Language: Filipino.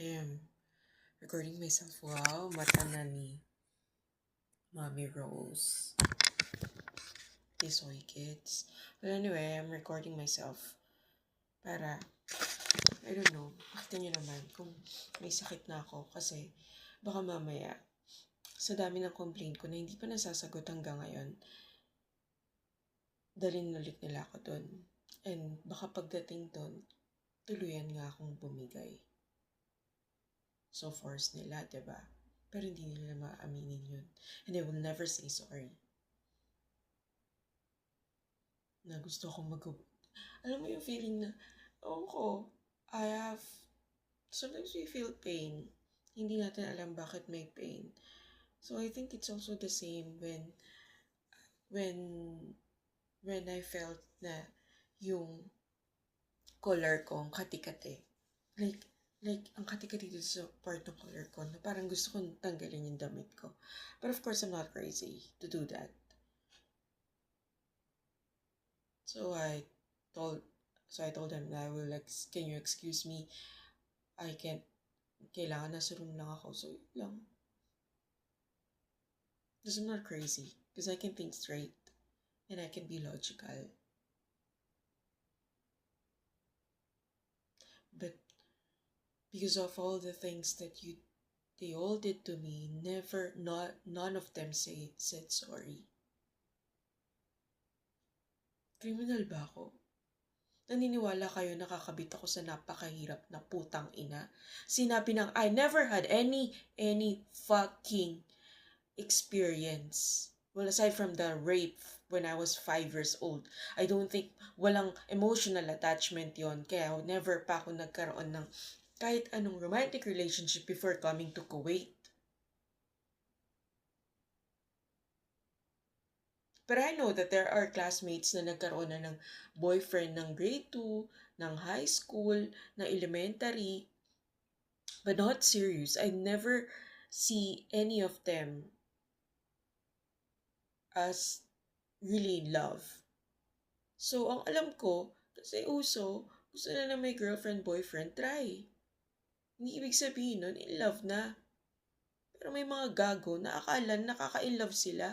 I am recording myself. Wow, mata na ni Mommy Rose. Tisoy kids. But anyway, I'm recording myself para, I don't know, makita nyo naman kung may sakit na ako kasi baka mamaya sa dami ng complaint ko na hindi pa nasasagot hanggang ngayon, dalhin ulit nila ako dun. And baka pagdating dun, tuluyan nga akong bumigay. So force nila, diba? Pero hindi nila maaminin yun. And I will never say sorry. Na gusto akong alam mo yung feeling na, sometimes we feel pain. Hindi natin alam bakit may pain. So I think it's also the same when I felt na yung collar ko, ang kati-kati. Like, ang kati-kati dito sa part ng collar ko na parang gusto kong tanggalin yung damit ko. But of course, I'm not crazy to do that. So I told them that can you excuse me? Kailangan nasa room lang ako. So, yun lang. Because I'm not crazy. Because I can think straight. And I can be logical. But because of all the things that they all did to me, none of them said sorry. Criminal ba ako? Naniniwala kayo nakakabit ako sa napakahirap na putang ina? Sinabi ng I never had any fucking experience. Well, aside from the rape when I was 5 years old, I don't think walang emotional attachment yon. Kaya never pa ako nagkaroon ng kahit anong romantic relationship before coming to Kuwait. But I know that there are classmates na nagkaroon na ng boyfriend ng grade 2, ng high school, ng elementary, but not serious. I never see any of them as really love. So, ang alam ko, kasi gusto na may girlfriend, boyfriend, try. Hindi ibig sabihin nun, in love na. Pero may mga gago na akala nakaka-in love sila.